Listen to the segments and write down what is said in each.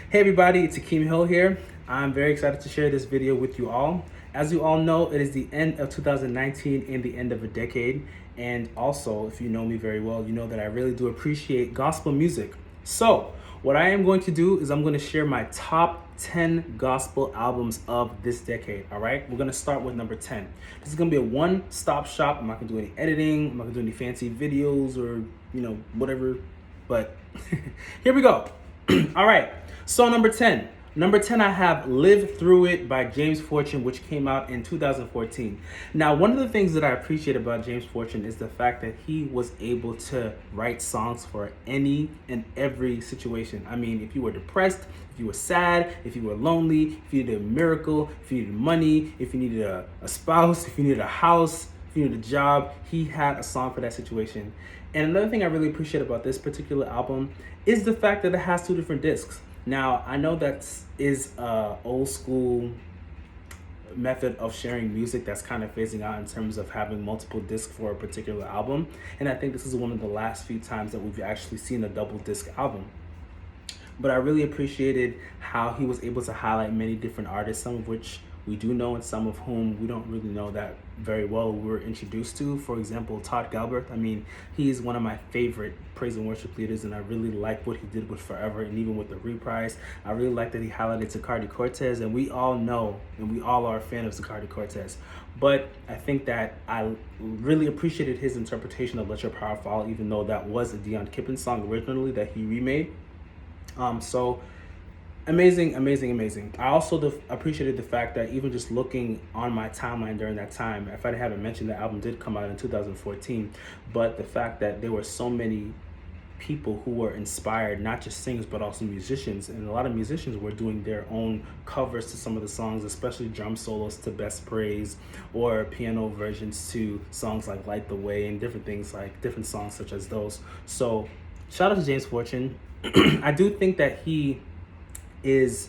Hey everybody, it's Akeem Hill here. I'm very excited to share this video with you all. As you all know, it is the end of 2019 and the end of a decade. And also, if you know me very well, you know that I really do appreciate gospel music. So, what I am going to do is I'm going to share my top 10 gospel albums of this decade. All right, we're going to start with number 10. This is going to be a one-stop shop. I'm not going to do any editing, I'm not going to do any fancy videos or, whatever. But here we go. All right. So number 10. Number 10, I have Live Through It by James Fortune, which came out in 2014. Now, one of the things that I appreciate about James Fortune is the fact that he was able to write songs for any and every situation. I mean, if you were depressed, if you were sad, if you were lonely, if you needed a miracle, if you needed money, if you needed a spouse, if you needed a house, if you needed a job, he had a song for that situation. And another thing I really appreciate about this particular album is the fact that it has two different discs. Now, I know that is a old school method of sharing music that's kind of phasing out in terms of having multiple discs for a particular album. And I think this is one of the last few times that we've actually seen a double disc album. But I really appreciated how he was able to highlight many different artists, some of which we do know and some of whom we don't really know that very well we were introduced to. For example, Todd Galbraith. I mean, he's one of my favorite praise and worship leaders, and I really like what he did with Forever and even with the Reprise. I really like that he highlighted Zacardi Cortez, and we all know and we all are a fan of Zacardi Cortez. But I think that I really appreciated his interpretation of Let Your Power Fall, even though that was a Dion Kippin song originally that he remade. So amazing. I also appreciated the fact that even just looking on my timeline during that time, if I haven't mentioned, the album did come out in 2014, but the fact that there were so many people who were inspired, not just singers, but also musicians. And a lot of musicians were doing their own covers to some of the songs, especially drum solos to Best Praise or piano versions to songs like Light the Way and different things like different songs such as those. So shout out to James Fortune. I do think that he is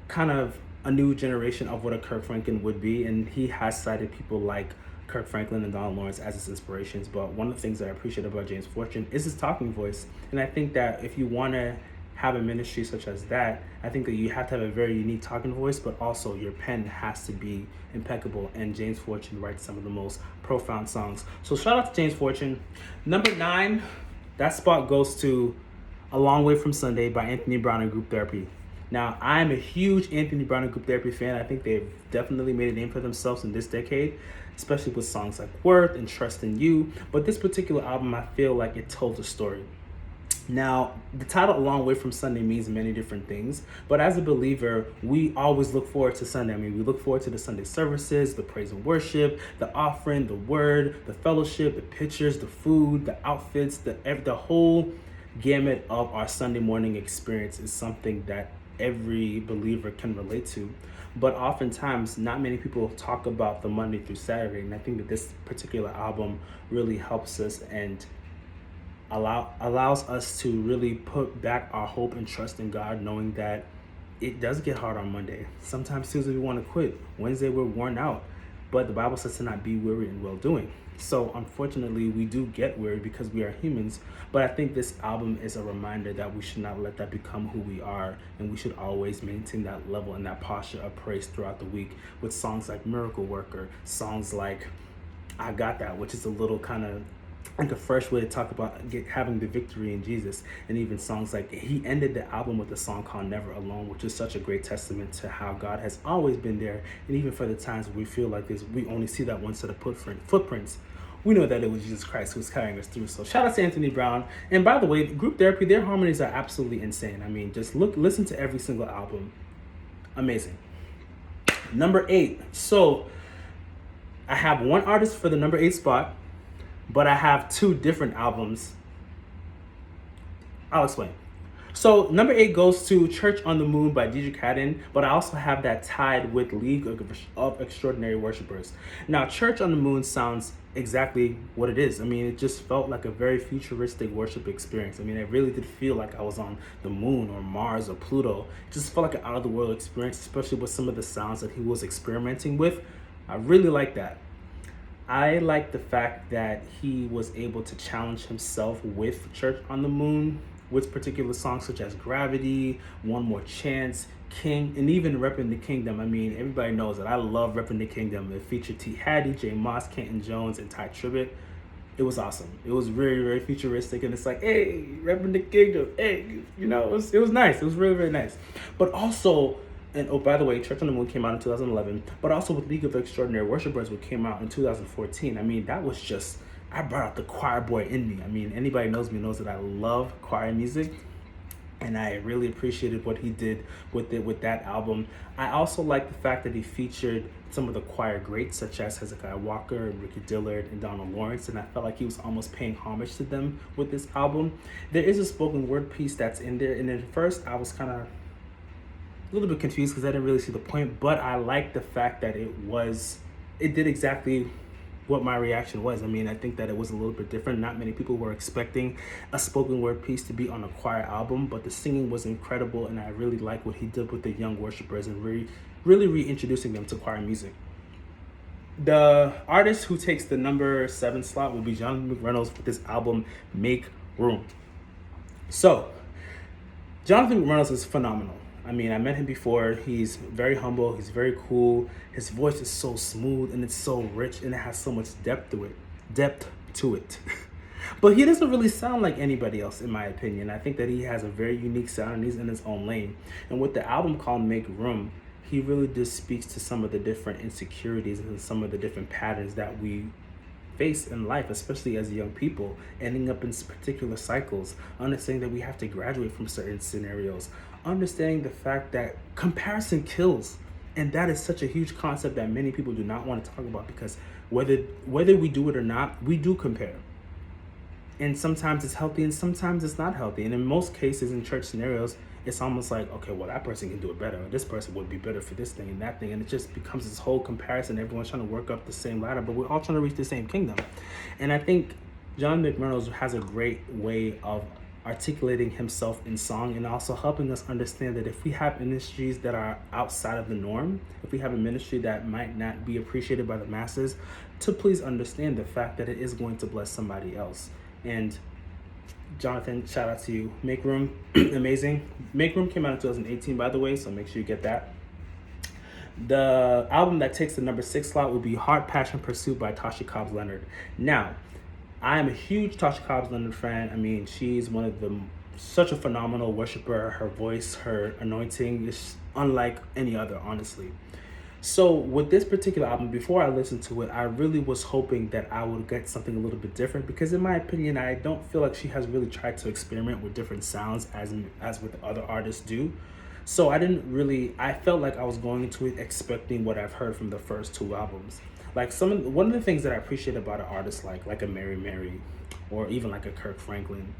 kind of a new generation of what a Kirk Franklin would be, and he has cited people like Kirk Franklin and Donald Lawrence as his inspirations. But one of the things that I appreciate about James Fortune is his talking voice, and I think that if you want to have a ministry such as that, I think that you have to have a very unique talking voice, but also your pen has to be impeccable, and James Fortune writes some of the most profound songs. So shout out to James Fortune. Number 9, that spot goes to A Long Way from Sunday by Anthony Brown and Group Therapy. Now, I'm a huge Anthony Brown and Group Therapy fan. I think they've definitely made a name for themselves in this decade, especially with songs like Worth and Trust in You. But this particular album, I feel like it told a story. Now, the title A Long Way from Sunday means many different things, but as a believer, we always look forward to Sunday. I mean, we look forward to the Sunday services, the praise and worship, the offering, the word, the fellowship, the pictures, the food, the outfits, the whole gamut of our Sunday morning experience is something that every believer can relate to. But oftentimes, not many people talk about the Monday through Saturday, and I think that this particular album really helps us and allows us to really put back our hope and trust in God, knowing that it does get hard on Monday. Sometimes Tuesday we want to quit. Wednesday we're worn out. But the Bible says to not be weary in well-doing. So unfortunately, we do get weary because we are humans. But I think this album is a reminder that we should not let that become who we are. And we should always maintain that level and that posture of praise throughout the week with songs like Miracle Worker, songs like I Got That, which is a little kind of like a fresh way to talk about having the victory in Jesus. And even songs like, he ended the album with a song called Never Alone, which is such a great testament to how God has always been there. And even for the times we feel like we only see that one set of footprints, we know that it was Jesus Christ who's carrying us through. So shout out to Anthony Brown. And by the way, Group Therapy, their harmonies are absolutely insane. I mean, just listen to every single album. Amazing. Number 8. So I have one artist for the number 8 spot, but I have 2 different albums. I'll explain. So number 8 goes to Church on the Moon by Deidre Cadden, but I also have that tied with League of Extraordinary Worshipers. Now, Church on the Moon sounds exactly what it is. I mean, it just felt like a very futuristic worship experience. I mean, it really did feel like I was on the moon or Mars or Pluto. It just felt like an out-of-the-world experience, especially with some of the sounds that he was experimenting with. I really like that. I like the fact that he was able to challenge himself with Church on the Moon with particular songs such as Gravity, One More Chance, King, and even Reppin' the Kingdom. I mean, everybody knows that I love Reppin' the Kingdom. It featured T. Hattie, J. Moss, Kenton Jones, and Ty Tribbett. It was awesome. It was very, very futuristic, and it's like, hey, Reppin' the Kingdom, hey, you know, it was nice. It was really, very nice. But also, and oh, by the way, Church on the Moon came out in 2011, but also with League of Extraordinary Worshipers, which came out in 2014. I mean, that was just, I brought out the choir boy in me. I mean, anybody knows me knows that I love choir music, and I really appreciated what he did with that album. I also like the fact that he featured some of the choir greats such as Hezekiah Walker and Ricky Dillard and Donald Lawrence, and I felt like he was almost paying homage to them with this album. There is a spoken word piece that's in there, and at first I was kind of a little bit confused because I didn't really see the point, but I like the fact that it did exactly what my reaction was. I mean, I think that it was a little bit different. Not many people were expecting a spoken word piece to be on a choir album, but the singing was incredible, and I really like what he did with the young worshipers and really reintroducing them to choir music. The artist who takes the number 7 slot will be Jonathan McReynolds with his album Make Room. So, Jonathan McReynolds is phenomenal. I mean, I met him before. He's very humble. He's very cool. His voice is so smooth and it's so rich and it has so much depth to it. But he doesn't really sound like anybody else, in my opinion. I think that he has a very unique sound and he's in his own lane. And with the album called Make Room, he really just speaks to some of the different insecurities and some of the different patterns that we face in life, especially as young people, ending up in particular cycles, understanding that we have to graduate from certain scenarios, understanding the fact that comparison kills. And that is such a huge concept that many people do not want to talk about, because whether we do it or not, we do compare. And sometimes it's healthy and sometimes it's not healthy. And in most cases, in church scenarios, it's almost like, okay, well, that person can do it better, or this person would be better for this thing and that thing. And it just becomes this whole comparison. Everyone's trying to work up the same ladder, but we're all trying to reach the same kingdom. And I think John McReynolds has a great way of articulating himself in song and also helping us understand that if we have ministries that are outside of the norm, if we have a ministry that might not be appreciated by the masses, to please understand the fact that it is going to bless somebody else. And Jonathan, shout out to you. Make Room, amazing. Make Room came out in 2018, by the way, so make sure you get that. The album that takes the number 6 slot would be Heart, Passion, Pursuit by Tasha Cobbs Leonard. Now, I am a huge Tasha Cobbs Leonard fan. I mean, she's such a phenomenal worshiper. Her voice, her anointing is unlike any other, honestly. So with this particular album, before I listened to it, I really was hoping that I would get something a little bit different, because in my opinion, I don't feel like she has really tried to experiment with different sounds as with other artists do. So I felt like I was going into it expecting what I've heard from the first 2 albums. Like one of the things that I appreciate about an artist like a Mary Mary, or even like a Kirk Franklin,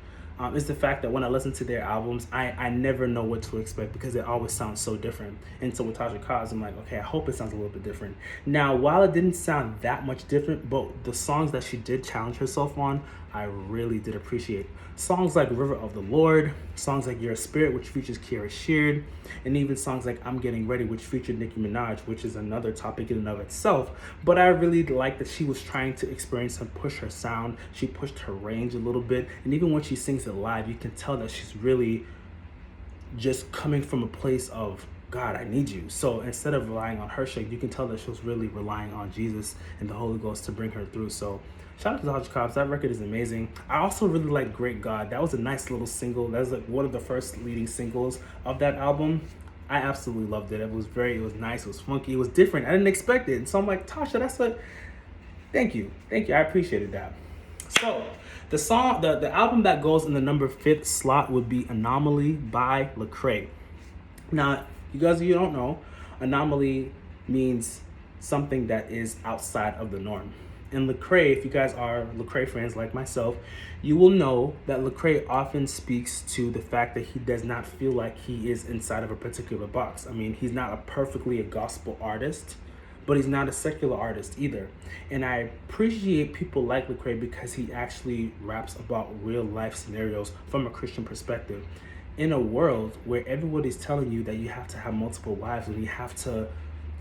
is the fact that when I listen to their albums, I never know what to expect, because it always sounds so different. And so with Tasha Cobbs, I'm like, okay, I hope it sounds a little bit different. Now, while it didn't sound that much different, but the songs that she did challenge herself on, I really did appreciate. Songs like River of the Lord, songs like Your Spirit, which features Kiara Sheard, and even songs like I'm Getting Ready, which featured Nicki Minaj, which is another topic in and of itself. But I really liked that she was trying to experience and push her sound. She pushed her range a little bit. And even when she sings it live, you can tell that she's really just coming from a place of, God, I need you. So instead of relying on her strength, you can tell that she was really relying on Jesus and the Holy Ghost to bring her through. So shout out to Tasha Cobbs. That record is amazing. I also really like Great God. That was a nice little single. That was like one of the first leading singles of that album. I absolutely loved it. It was nice. It was funky. It was different. I didn't expect it. And so I'm like, Tasha, thank you. I appreciated that. So the album that goes in the number 5th slot would be Anomaly by Lecrae. Now, you don't know, anomaly means something that is outside of the norm. And Lecrae, if you guys are Lecrae fans like myself, you will know that Lecrae often speaks to the fact that he does not feel like he is inside of a particular box. I mean, he's not perfectly a gospel artist, but he's not a secular artist either. And I appreciate people like Lecrae because he actually raps about real life scenarios from a Christian perspective. In a world where everybody's telling you that you have to have multiple wives and you have to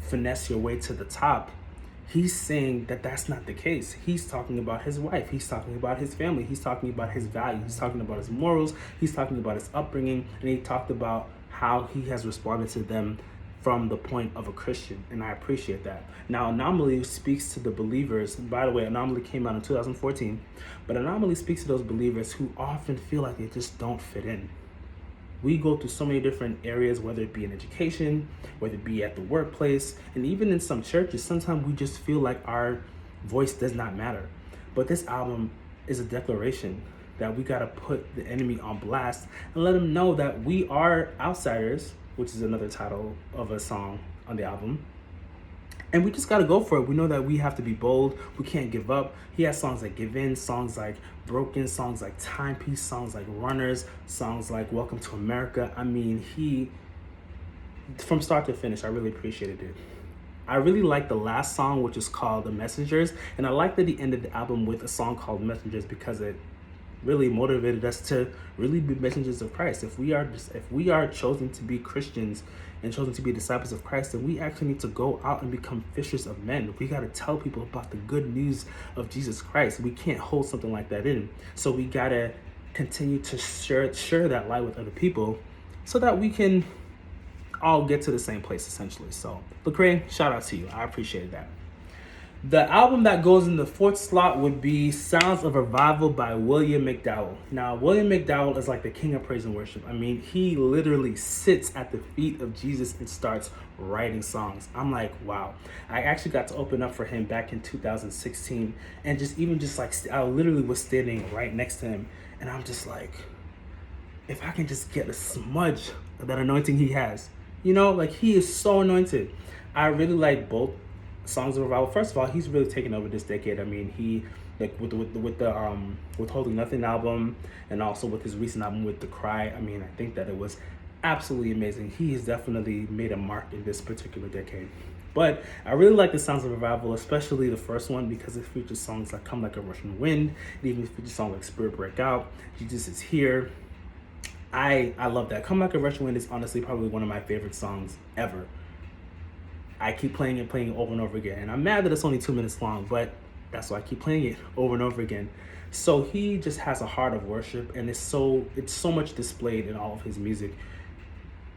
finesse your way to the top, he's saying that that's not the case. He's talking about his wife. He's talking about his family. He's talking about his values. He's talking about his morals. He's talking about his upbringing. And he talked about how he has responded to them from the point of a Christian. And I appreciate that. Now, Anomaly speaks to the believers. By the way, Anomaly came out in 2014. But Anomaly speaks to those believers who often feel like they just don't fit in. We go through so many different areas, whether it be in education, whether it be at the workplace, and even in some churches, sometimes we just feel like our voice does not matter. But this album is a declaration that we gotta put the enemy on blast and let them know that we are outsiders, which is another title of a song on the album. And we just got to go for it. We know that we have to be bold. We can't give up. He has songs like Give In, songs like Broken, songs like Timepiece, songs like Runners, songs like Welcome to America. I mean, from start to finish, I really appreciated it. I really like the last song, which is called The Messengers. And I like that he ended the album with a song called Messengers because it really motivated us to really be messengers of Christ. If we are chosen to be Christians and chosen to be disciples of Christ, then we actually need to go out and become fishers of men. We got to tell people about the good news of Jesus Christ. We can't hold something like that in. So we got to continue to share that light with other people so that we can all get to the same place, essentially. So Lecrae, shout out to you. I appreciate that. The album that goes in the fourth slot would be Sounds of Revival by William McDowell. Now, William McDowell is like the king of praise and worship. I mean, he literally sits at the feet of Jesus and starts writing songs. I'm like, wow. I actually got to open up for him back in 2016. And I literally was standing right next to him. And I'm just like, if I can just get a smudge of that anointing he has. You know, like he is so anointed. I really like both Songs of Revival. First of all, he's really taken over this decade. I mean, he like with the Withholding Nothing album, and also with his recent album with Lecrae. I mean, I think that it was absolutely amazing. He has definitely made a mark in this particular decade. But I really like the Sounds of Revival, especially the first one, because it features songs like Come Like a Rushing Wind. It even features songs like Spirit Break Out, Jesus Is Here. I love that. Come Like a Rushing Wind is honestly probably one of my favorite songs ever. I keep playing it over and over again. And I'm mad that it's only 2 minutes long, but that's why I keep playing it over and over again. So he just has a heart of worship, and it's so much displayed in all of his music.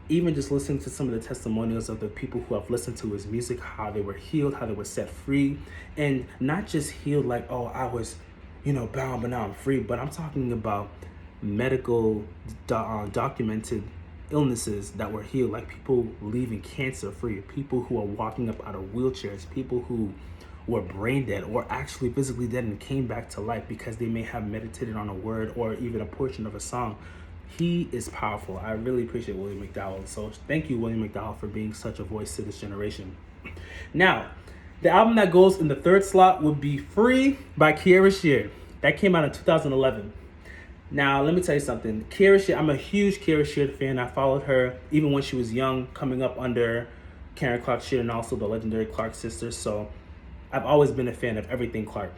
Even just listening to some of the testimonials of the people who have listened to his music, how they were healed, how they were set free. And not just healed like, oh, I was, bound, but now I'm free. But I'm talking about medical documented illnesses that were healed, like people leaving cancer free, people who are walking up out of wheelchairs, people who were brain dead or actually physically dead and came back to life because they may have meditated on a word or even a portion of a song. He is powerful. I really appreciate William McDowell. So thank you, William McDowell, for being such a voice to this generation. Now, the album that goes in the third slot would be Free by Kierra Sheard. That came out in 2011. Now, let me tell you something. Kierra Sheard, I'm a huge Kierra Sheard fan. I followed her even when she was young, coming up under Karen Clark Sheard and also the legendary Clark sisters. So I've always been a fan of everything Clark.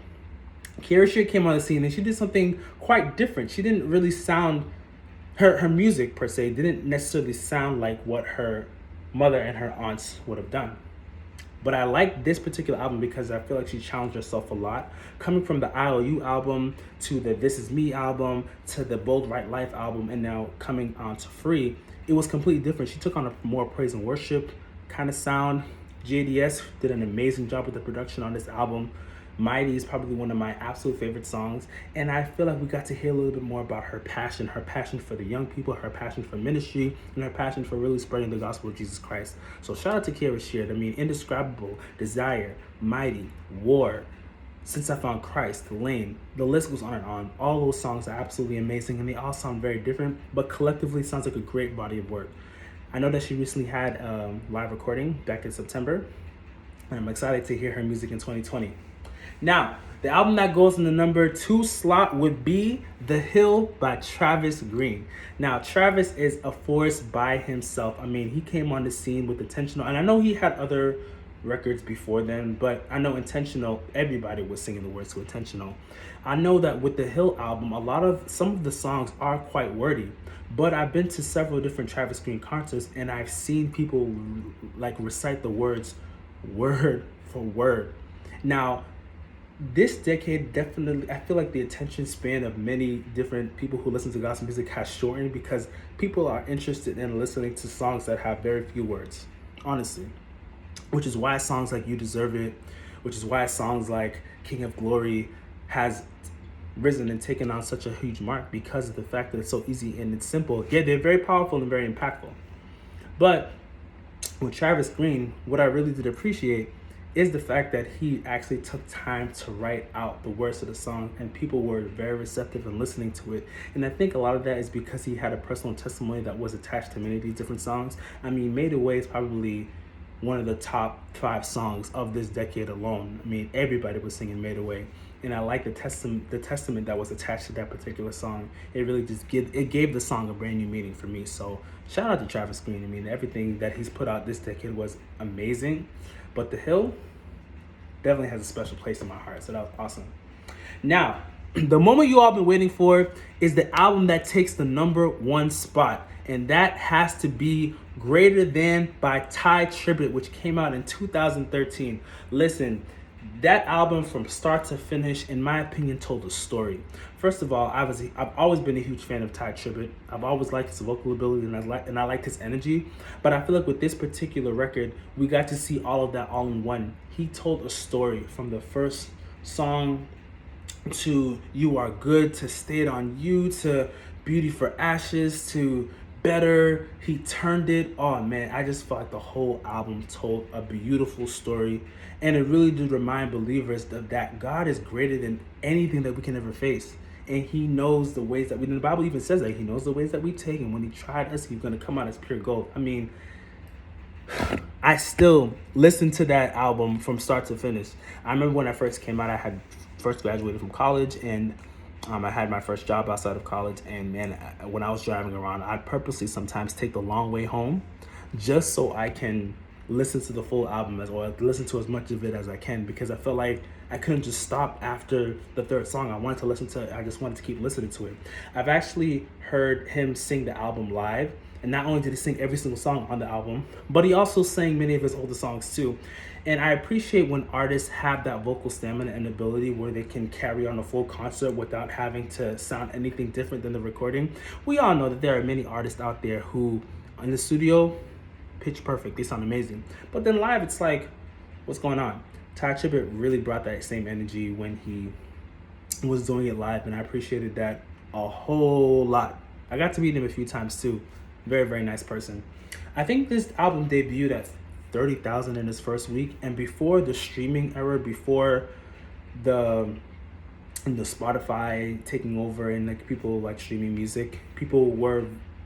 Kierra Sheard came on the scene and she did something quite different. She didn't really sound, her music per se didn't necessarily sound like what her mother and her aunts would have done. But I like this particular album because I feel like she challenged herself a lot. Coming from the IOU album to the This Is Me album to the Bold Right Life album, and now coming on to Free, it was completely different. She took on a more praise and worship kind of sound. JDS did an amazing job with the production on this album. Mighty is probably one of my absolute favorite songs. And I feel like we got to hear a little bit more about her passion for the young people, her passion for ministry, and her passion for really spreading the gospel of Jesus Christ. So shout out to Kierra Sheard. I mean, Indescribable, Desire, Mighty, War, Since I Found Christ, Lane, the list goes on and on. All those songs are absolutely amazing, and they all sound very different, but collectively sounds like a great body of work. I know that she recently had a live recording back in September, and I'm excited to hear her music in 2020. Now, the album that goes in the number 2 slot would be The Hill by Travis Green. Now, Travis is a force by himself. I mean, he came on the scene with Intentional, and I know he had other records before then, but I know Intentional, everybody was singing the words to Intentional. I know that with the Hill album, some of the songs are quite wordy, but I've been to several different Travis Green concerts, and I've seen people like recite the words word for word. Now, this decade definitely, I feel like the attention span of many different people who listen to gospel music has shortened because people are interested in listening to songs that have very few words, honestly. Which is why songs like You Deserve It, which is why songs like King of Glory has risen and taken on such a huge mark because of the fact that it's so easy and it's simple. Yeah, they're very powerful and very impactful. But with Travis Green, what I really did appreciate is the fact that he actually took time to write out the words of the song and people were very receptive in listening to it. And I think a lot of that is because he had a personal testimony that was attached to many of these different songs. I mean, Made a Way is probably one of the top 5 songs of this decade alone. I mean, everybody was singing Made a Way. And I like the testament that was attached to that particular song. It really just gave the song a brand new meaning for me. So shout out to Travis Green. I mean, everything that he's put out this decade was amazing. But The Hill definitely has a special place in my heart. So that was awesome. Now, the moment you all been waiting for is the album that takes the #1 spot. And that has to be Greater Than by Ty Tribbett, which came out in 2013. Listen, that album from start to finish, in my opinion, told a story. First of all, I've always been a huge fan of Ty Tribbett. I've always liked his vocal ability and I liked his energy. But I feel like with this particular record, we got to see all of that all in one. He told a story from the first song to You Are Good, to Stayed on You, to Beauty for Ashes, to Better. He turned it. Oh man, I just felt like the whole album told a beautiful story. And it really did remind believers that God is greater than anything that we can ever face. And he knows the ways that the Bible even says that he knows the ways that we take. And when he tried us, he's going to come out as pure gold. I mean, I still listen to that album from start to finish. I remember when I first came out, I had first graduated from college and I had my first job outside of college. And man, when I was driving around, I'd purposely sometimes take the long way home just so I can listen to the full album or listen to as much of it as I can, because I felt like I couldn't just stop after the third song. I just wanted to keep listening to it. I've actually heard him sing the album live, and not only did he sing every single song on the album, but he also sang many of his older songs too. And I appreciate when artists have that vocal stamina and ability where they can carry on a full concert without having to sound anything different than the recording. We all know that there are many artists out there who, in the studio, pitch perfect, they sound amazing. But then live, it's like, what's going on? Ty Tribbett really brought that same energy when he was doing it live, and I appreciated that a whole lot. I got to meet him a few times too. Very, very nice person. I think this album debuted at 30,000 in its first week, and before the streaming era, before the Spotify taking over and like people like streaming music,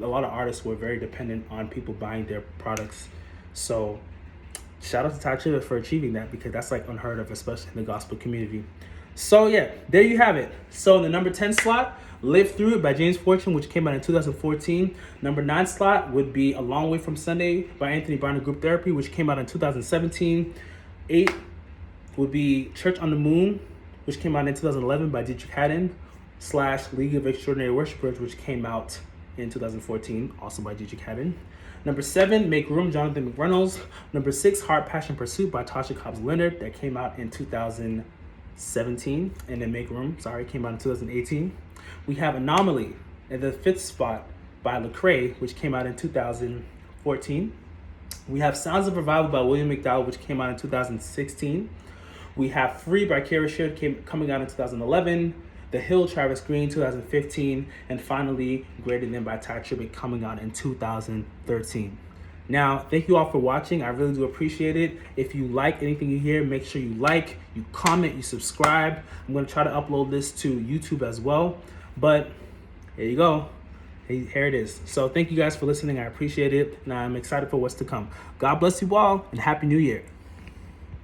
a lot of artists were very dependent on people buying their products. So shout out to Ty Tribbett for achieving that, because that's like unheard of, especially in the gospel community. So yeah, there you have it. So in the number 10 slot, Live Through It by James Fortune, which came out in 2014. Number 9 slot would be A Long Way From Sunday by Anthony Brown and Group Therapy, which came out in 2017. 8 would be Church on the Moon, which came out in 2011 by Dietrich Haddon / League of Extraordinary Worshipers, which came out in 2014, also by Dietrich Haddon. Number 7, Make Room, Jonathan McReynolds. Number 6, Heart, Passion, Pursuit by Tasha Cobbs Leonard, that came out in 2017. And then Make Room, came out in 2018. We have Anomaly at the 5th spot by Lecrae, which came out in 2014. We have Sounds of Revival by William McDowell, which came out in 2016. We have Free by Kara Sheard coming out in 2011. The Hill, Travis Green, 2015. And finally, Greater Than by Ty Tribbett coming out in 2013. Now, thank you all for watching. I really do appreciate it. If you like anything you hear, make sure you like, you comment, you subscribe. I'm going to try to upload this to YouTube as well. But here you go. Here it is. So thank you guys for listening. I appreciate it. And I'm excited for what's to come. God bless you all, and Happy New Year.